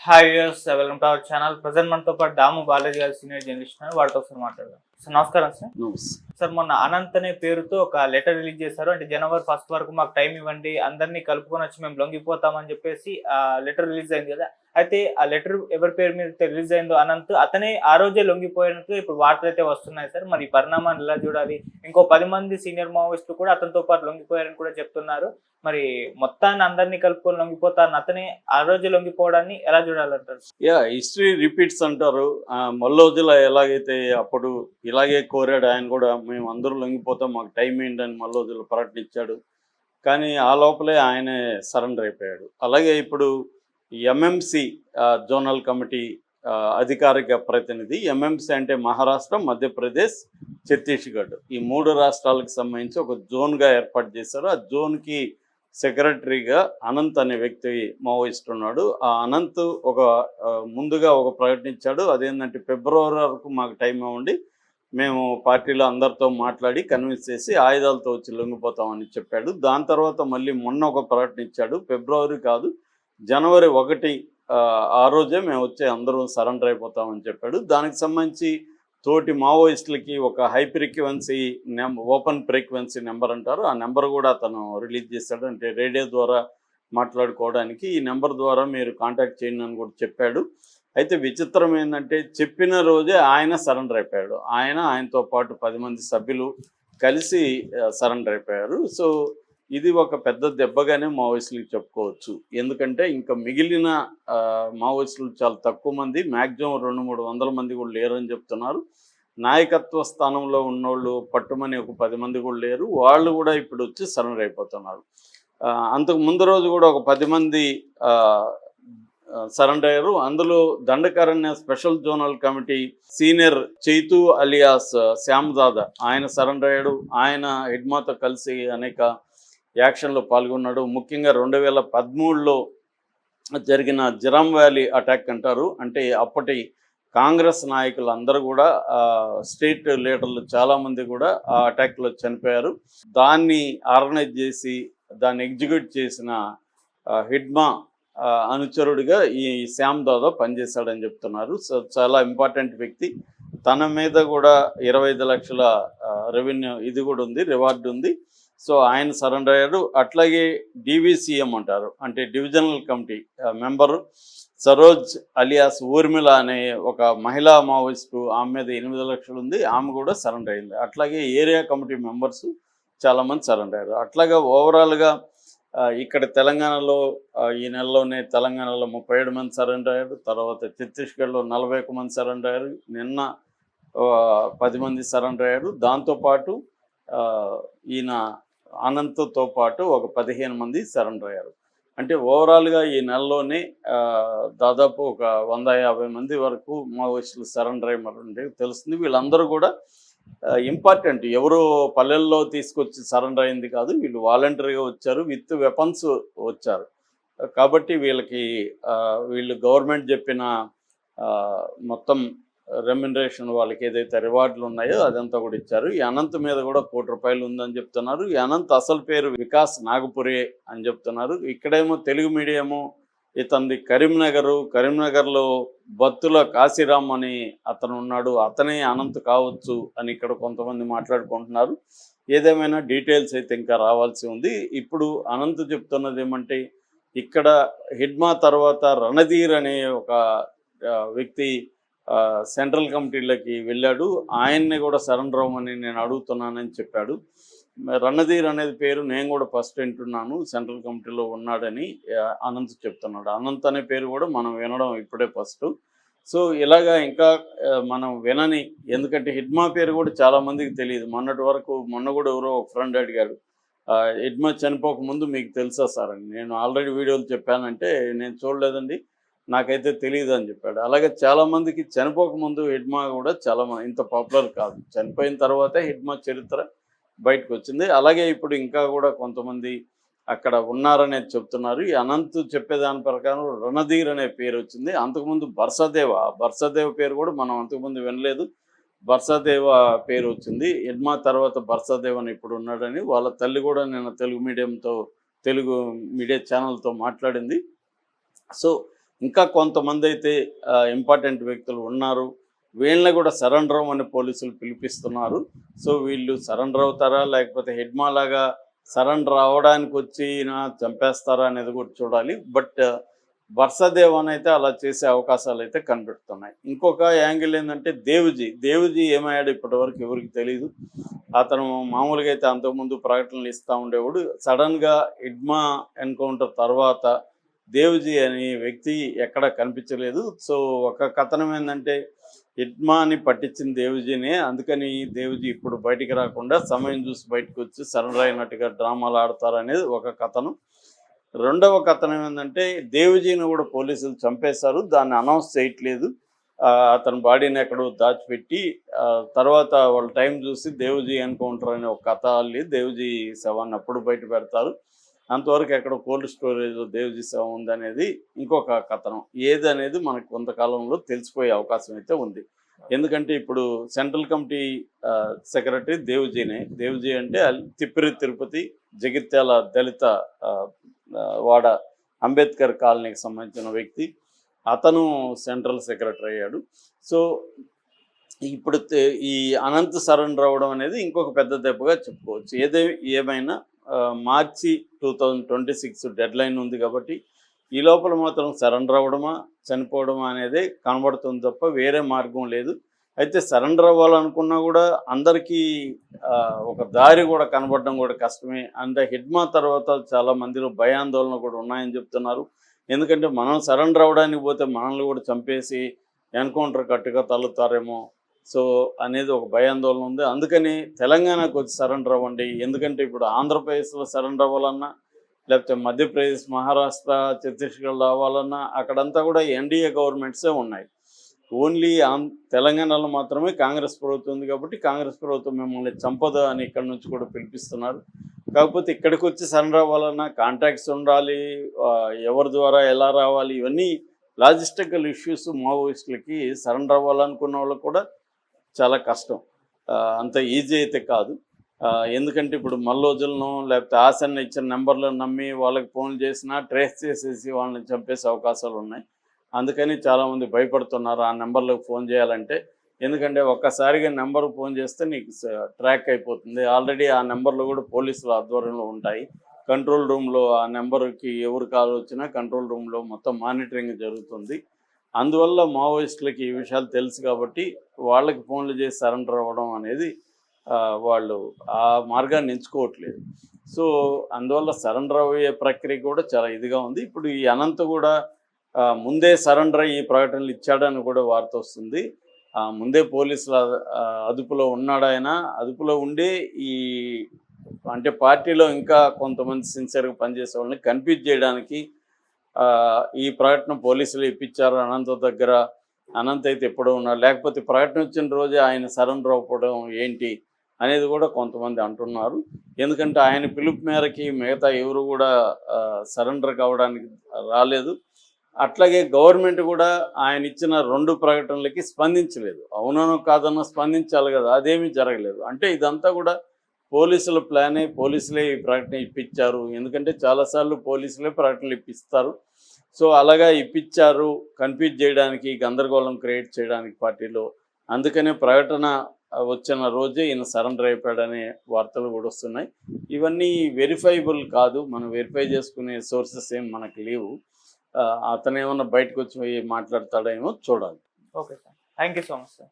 Hi viewers, welcome to our channel. Present మనతో పాటు దాము బాలాజీ గారు సీనియర్ జర్నలిస్ట్ ఉన్నారు. వారితో ఒకసారి మాట్లాడదాం. సార్ నమస్కారం సార్. సార్ మొన్న అనంత్ అనే పేరుతో ఒక లెటర్ రిలీజ్ చేశారు. అంటే జనవరి 1 వరకు మాకు టైం ఇవ్వండి, అందరినీ కలుపుకొని వచ్చి మేము లొంగిపోతామని చెప్పేసి ఆ లెటర్ రిలీజ్ అయింది కదా. అయితే ఆ లెటర్ ఎవరి పేరు మీద రిలీజ్ అయిందో అనంత్ అతనే ఆ రోజే లొంగిపోయినట్టు ఇప్పుడు వార్తలు అయితే వస్తున్నాయి సార్. మరి ఈ పరిణామాన్ని ఎలా చూడాలి? ఇంకో 10 మంది సీనియర్ మావోయిస్టులు కూడా అతనితో పాటు లొంగిపోయారని కూడా చెప్తున్నారు. మరి మొత్తాన్ని అందరినీ కలుపుకొని లొంగిపోతారని అతనే ఆ రోజు లొంగిపోవడాన్ని ఎలా చూడాలంటారు? హిస్టరీ రిపీట్స్ అంటారు. మల్లోజుల ఎలాగైతే అప్పుడు ఇలాగే కోరాడు ఆయన కూడా, మేము అందరూ లొంగిపోతాం, మాకు టైం ఏంటని మల్లోజుల ప్రకటించాడు. కానీ ఆ లోపలే ఆయనే సరెండర్ అయిపోయాడు. అలాగే ఇప్పుడు ఎంఎంసి జోనల్ కమిటీ అధికారిక ప్రతినిధి, ఎంఎంసి అంటే మహారాష్ట్ర, మధ్యప్రదేశ్, ఛత్తీస్గఢ్, ఈ 3 రాష్ట్రాలకు సంబంధించి ఒక జోన్గా ఏర్పాటు చేశారు. ఆ జోన్కి సెక్రటరీగా అనంత్ అనే వ్యక్తి మావోయిస్ట్ ఉన్నాడు. ఆ అనంత్ ముందుగా ఒక ప్రకటించాడు. అదేంటంటే ఫిబ్రవరి వరకు మాకు టైం ఇవ్వండి, మేము పార్టీలో అందరితో మాట్లాడి కన్విన్స్ చేసి ఆయుధాలతో వచ్చి లొంగిపోతామని చెప్పాడు. దాని తర్వాత మళ్ళీ మొన్న ఒక ప్రకటించాడు, ఫిబ్రవరి కాదు జనవరి 1 ఆ రోజే మేము వచ్చి అందరూ సరెండర్ అయిపోతామని చెప్పాడు. దానికి సంబంధించి తోటి మావోయిస్టులకి ఒక high frequency open frequency number అంటారు, ఆ నెంబర్ కూడా అతను రిలీజ్ చేశాడు. అంటే రేడియో ద్వారా మాట్లాడుకోవడానికి ఈ నెంబర్ ద్వారా మీరు కాంటాక్ట్ చేయండి అని కూడా చెప్పాడు. అయితే విచిత్రం ఏంటంటే చెప్పిన రోజే ఆయన సరెండర్ అయిపోయాడు. ఆయనతో పాటు 10 మంది సభ్యులు కలిసి సరెండర్ అయిపోయారు. సో ఇది ఒక పెద్ద దెబ్బగానే మావోయిస్టులకు చెప్పుకోవచ్చు. ఎందుకంటే ఇంకా మిగిలిన మావోయిస్టులు చాలా తక్కువ మంది, మ్యాక్సిమం 200-300 మంది కూడా లేరని చెప్తున్నారు. నాయకత్వ స్థానంలో ఉన్నోళ్ళు పట్టుమని ఒక 10 మంది కూడా లేరు. వాళ్ళు కూడా ఇప్పుడు వచ్చి సరెండర్ అయిపోతున్నారు. అంతకు ముందు రోజు కూడా ఒక 10 మంది సరెండర్ అయ్యారు. అందులో Dandakaranya special zonal committee senior Chaitu alias Shyam Dada ఆయన సరెండర్ అయ్యాడు. ఆయన హిడ్మాతో కలిసి అనేక యాక్షన్లో పాల్గొన్నాడు. ముఖ్యంగా 2013లో జరిగిన జిరామ్ వ్యాలీ అటాక్ అంటారు. అంటే అప్పటి కాంగ్రెస్ నాయకులు అందరూ కూడా, స్టేట్ లీడర్లు చాలామంది కూడా ఆ అటాక్లో చనిపోయారు. దాన్ని ఆర్గనైజ్ చేసి దాన్ని ఎగ్జిక్యూట్ చేసిన హిడ్మా అనుచరుడిగా ఈ శ్యామ్ దాదా పనిచేశాడని చెప్తున్నారు. సో చాలా ఇంపార్టెంట్ వ్యక్తి. తన మీద కూడా 25 లక్షల రెవెన్యూ ఇది కూడా ఉంది, రివార్డు ఉంది. సో ఆయన సరెండర్ అయ్యాడు. అట్లాగే డివిసిఎం అంటారు, అంటే divisional committee member Saroj alias Urmila అనే ఒక మహిళా మావోయిస్టు, ఆమె మీద 8 లక్షలు ఉంది, ఆమె కూడా సరెండర్ అయింది. అట్లాగే ఏరియా కమిటీ మెంబర్స్ చాలామంది సరెండర్ అయ్యారు. అట్లాగా ఓవరాల్గా ఇక్కడ తెలంగాణలో ఈ నెలలోనే తెలంగాణలో 37 మంది సరెండర్ అయ్యారు. తర్వాత ఛత్తీస్గఢ్లో 41 మంది సరెండర్ అయ్యారు. నిన్న 10 మంది సరెండర్ అయ్యారు. దాంతోపాటు ఈయన అనంత్తో పాటు ఒక 15 మంది సరెండర్ అయ్యారు. అంటే ఓవరాల్గా ఈ నెలలోనే దాదాపు ఒక 150 మంది వరకు మావోయిస్టులు సరెండర్ అయ్యారంటే తెలుస్తుంది. వీళ్ళందరూ కూడా ఇంపార్టెంట్, ఎవరో పల్లెల్లో తీసుకొచ్చి సరెండర్ అయింది కాదు, వీళ్ళు వాలంటరీగా వచ్చారు, విత్ వెపన్స్ వచ్చారు. కాబట్టి వీళ్ళు గవర్నమెంట్ చెప్పిన మొత్తం రెమ్యునరేషన్, వాళ్ళకి ఏదైతే రివార్డులు ఉన్నాయో అదంతా కూడా ఇచ్చారు. ఈ అనంత్ మీద కూడా ₹1 ఉందని చెప్తున్నారు. ఈ అనంత్ అసలు పేరు వికాస్ నాగపురే అని చెప్తున్నారు. ఇక్కడేమో తెలుగు మీడియము ఇతనిది కరీంనగర్లో బత్తుల కాశీరామ్ అని అతను ఉన్నాడు, అతనే అనంత్ కావచ్చు అని ఇక్కడ కొంతమంది మాట్లాడుకుంటున్నారు. ఏదేమైనా డీటెయిల్స్ అయితే ఇంకా రావాల్సి ఉంది. ఇప్పుడు అనంత్ చెప్తున్నది ఏమంటే, ఇక్కడ హిడ్మా తర్వాత రణధీర్ అనే ఒక వ్యక్తి సెంట్రల్ కమిటీలోకి వెళ్ళాడు, ఆయన్ని కూడా సరెండర్ అవ్వమని నేను అడుగుతున్నానని చెప్పాడు. రణధీర్ అనేది పేరు నేను కూడా ఫస్ట్ వింటున్నాను, సెంట్రల్ కమిటీలో ఉన్నాడని అనంత్ చెప్తున్నాడు. అనంత్ అనే పేరు కూడా మనం వినడం ఇప్పుడే ఫస్ట్. సో ఇలాగా ఇంకా మనం వినని, ఎందుకంటే హిడ్మా పేరు కూడా చాలామందికి తెలియదు. మొన్న కూడా ఎవరో ఒక ఫ్రెండ్ అడిగాడు, హిడ్మా చనిపోకముందు మీకు తెలుసా సార్ అని. నేను ఆల్రెడీ వీడియోలు చెప్పానంటే నేను చూడలేదండి, నాకైతే తెలియదు అని చెప్పాడు. అలాగే చాలామందికి చనిపోకముందు హిడ్మా కూడా ఇంత పాపులర్ కాదు, చనిపోయిన తర్వాతే హిడ్మా చరిత్ర బయటకు వచ్చింది. అలాగే ఇప్పుడు ఇంకా కూడా కొంతమంది అక్కడ ఉన్నారనేది చెప్తున్నారు. ఈ అనంత్ చెప్పేదాని ప్రకారం రణధీర్ అనే పేరు వచ్చింది. అంతకుముందు బర్సదేవ పేరు కూడా మనం అంతకుముందు వినలేదు, బర్సదేవ పేరు వచ్చింది. హిడ్మా తర్వాత బర్సదేవ్ అని ఇప్పుడు ఉన్నాడని వాళ్ళ తల్లి కూడా నిన్న తెలుగు మీడియా ఛానల్తో మాట్లాడింది. సో ఇంకా కొంతమంది అయితే ఇంపార్టెంట్ వ్యక్తులు ఉన్నారు, వీళ్ళని కూడా సరెండర్ అవ్వమని పోలీసులు పిలిపిస్తున్నారు. సో వీళ్ళు సరెండర్ అవుతారా లేకపోతే హెడ్మా లాగా సరెండర్ అవ్వడానికి వచ్చి చంపేస్తారా అనేది కూడా చూడాలి. బట్ వర్షదేవన్ అయితే అలా చేసే అవకాశాలు అయితే కనిపెడుతున్నాయి. ఇంకొక యాంగిల్ ఏంటంటే దేవుజీ ఏమయ్యాడు ఇప్పటివరకు ఎవరికి తెలియదు. అతను మామూలుగా అయితే అంతకుముందు ప్రకటనలు ఇస్తూ ఉండేవాడు. సడన్గా హిడ్మా ఎన్కౌంటర్ తర్వాత దేవ్జీ అనే వ్యక్తి ఎక్కడ కనిపించలేదు. సో ఒక కథనం ఏంటంటే హిడ్మాని పట్టించిన దేవ్జీనే, అందుకని దేవ్జీ ఇప్పుడు బయటికి రాకుండా సమయం చూసి బయటకు వచ్చి సరెండర్ అయినట్టుగా డ్రామాలు ఆడతారనేది ఒక కథనం. రెండవ కథనం ఏంటంటే దేవ్జీని కూడా పోలీసులు చంపేశారు, దాన్ని అనౌన్స్ చేయట్లేదు. అతని బాడీని ఎక్కడో దాచిపెట్టి తర్వాత వాళ్ళ టైం చూసి దేవ్జీ ఎన్కౌంటర్ అనే ఒక కథ అల్లి దేవ్జీ శవాన్ని అప్పుడు బయట పెడతారు. అంతవరకు ఎక్కడ కోల్డ్ స్టోరేజ్లో దేవ్జీ శవం ఉందనేది ఇంకొక కథనం. ఏది అనేది మనకు కొంతకాలంలో తెలిసిపోయే అవకాశం అయితే ఉంది. ఎందుకంటే ఇప్పుడు సెంట్రల్ కమిటీ సెక్రటరీ దేవ్జీ అంటే తిప్పిరి తిరుపతి జగిత్యాల దళిత వాడ అంబేద్కర్ కాలనీకి సంబంధించిన వ్యక్తి. అతను సెంట్రల్ సెక్రటరీ అయ్యాడు. సో ఇప్పుడు ఈ అనంత్ సరెండర్ అవ్వడం అనేది ఇంకొక పెద్ద దెబ్బగా చెప్పుకోవచ్చు. ఏమైనా మార్చి 2026 డెడ్ లైన్ ఉంది కాబట్టి ఈ లోపల మాత్రం సరెండర్ అవ్వడమా చనిపోవడమా అనేది కనబడుతుంది తప్ప వేరే మార్గం లేదు. అయితే సరెండర్ అవ్వాలనుకున్నా కూడా అందరికీ ఒక దారి కూడా కనబడడం కూడా కష్టమే. అంటే హిడ్మా తర్వాత చాలా మందిలో భయాందోళన కూడా ఉన్నాయని చెప్తున్నారు. ఎందుకంటే మనం సరెండర్ అవ్వడానికి పోతే మనల్ని కూడా చంపేసి ఎన్కౌంటర్ కట్టుగా తల్లుతారేమో సో అనేది ఒక భయాందోళన ఉంది. అందుకని తెలంగాణకు వచ్చి సరెండర్ అవ్వండి. ఎందుకంటే ఇప్పుడు ఆంధ్రప్రదేశ్లో సరెండర్ అవ్వాలన్నా లేకపోతే మధ్యప్రదేశ్, మహారాష్ట్ర, ఛత్తీస్గఢ్ అవ్వాలన్నా అక్కడంతా కూడా ఎన్డీఏ గవర్నమెంట్సే ఉన్నాయి. ఓన్లీ తెలంగాణలో మాత్రమే కాంగ్రెస్ ప్రభుత్వం ఉంది కాబట్టి కాంగ్రెస్ ప్రభుత్వం మిమ్మల్ని చంపదు అని ఇక్కడ నుంచి కూడా పిలిపిస్తున్నారు. కాకపోతే ఇక్కడికి వచ్చి సరెండర్ అవ్వాలన్నా కాంటాక్ట్స్ ఉండాలి, ఎవరి ద్వారా ఎలా రావాలి, ఇవన్నీ లాజిస్టికల్ ఇష్యూస్. మావోయిస్టులకి సరెండర్ అవ్వాలనుకున్న వాళ్ళకు కూడా చాలా కష్టం, అంత ఈజీ అయితే కాదు. ఎందుకంటే ఇప్పుడు మల్లోజులను లేకపోతే ఆశన్న ఇచ్చిన నెంబర్లను నమ్మి వాళ్ళకి ఫోన్లు చేసినా ట్రేస్ చేసేసి వాళ్ళని చంపేసే అవకాశాలు ఉన్నాయి. అందుకని చాలామంది భయపడుతున్నారు ఆ నెంబర్లకు ఫోన్ చేయాలంటే. ఎందుకంటే ఒక్కసారిగా నెంబర్కి ఫోన్ చేస్తే నీకు ట్రాక్ అయిపోతుంది. ఆల్రెడీ ఆ నెంబర్లు కూడా పోలీసుల ఆధ్వర్యంలో ఉంటాయి. కంట్రోల్ రూమ్లో ఆ నెంబర్కి ఎవరు కాల్ వచ్చినా కంట్రోల్ రూమ్లో మొత్తం మానిటరింగ్ జరుగుతుంది. అందువల్ల మావోయిస్టులకి ఈ విషయాలు తెలుసు కాబట్టి వాళ్ళకి ఫోన్లు చేసి సరెండర్ అవ్వడం అనేది వాళ్ళు ఆ మార్గాన్ని ఎంచుకోవట్లేదు. సో అందువల్ల సరెండర్ అయ్యే ప్రక్రియ కూడా చాలా ఇదిగా ఉంది. ఇప్పుడు ఈ అనంత్ కూడా ముందే సరెండర్ అయ్యి ప్రకటనలు ఇచ్చాడని కూడా వార్త వస్తుంది. ముందే పోలీసుల అదుపులో ఉన్నాడు ఆయన. అదుపులో ఉండి ఈ అంటే పార్టీలో ఇంకా కొంతమంది సిన్సియర్గా పనిచేసే వాళ్ళని కన్ఫ్యూజ్ చేయడానికి ఈ ప్రకటన పోలీసులు ఇప్పించారు అనంత్ దగ్గర. అనంత్ అయితే ఎప్పుడో ఉన్నాడు, లేకపోతే ప్రకటన వచ్చిన రోజే ఆయన సరెండర్ అవ్వడం ఏంటి అనేది కూడా కొంతమంది అంటున్నారు. ఎందుకంటే ఆయన పిలుపు మేరకి మిగతా ఎవరు కూడా సరెండర్ కావడానికి రాలేదు. అట్లాగే గవర్నమెంట్ కూడా ఆయన ఇచ్చిన 2 ప్రకటనలకి స్పందించలేదు. అవునో కాదనో స్పందించాలి కదా, అదేమీ జరగలేదు. అంటే ఇదంతా కూడా పోలీసుల ప్లానే, పోలీసులే ఈ ప్రకటన ఇప్పించారు. ఎందుకంటే చాలాసార్లు పోలీసులే ప్రకటనలు ఇప్పిస్తారు. సో అలాగా ఇప్పించారు కన్ఫ్యూజ్ చేయడానికి, గందరగోళం క్రియేట్ చేయడానికి పార్టీలో. అందుకనే ప్రకటన వచ్చిన రోజే ఈయన సరెండర్ అయిపోయాడనే వార్తలు కూడా వస్తున్నాయి. ఇవన్నీ వెరిఫైబుల్ కాదు, మనం వెరిఫై చేసుకునే సోర్సెస్ ఏం మనకు లేవు. అతను ఏమన్నా బయటకు వచ్చి మాట్లాడతాడేమో చూడాలి. Okay sir, thank you so much sir.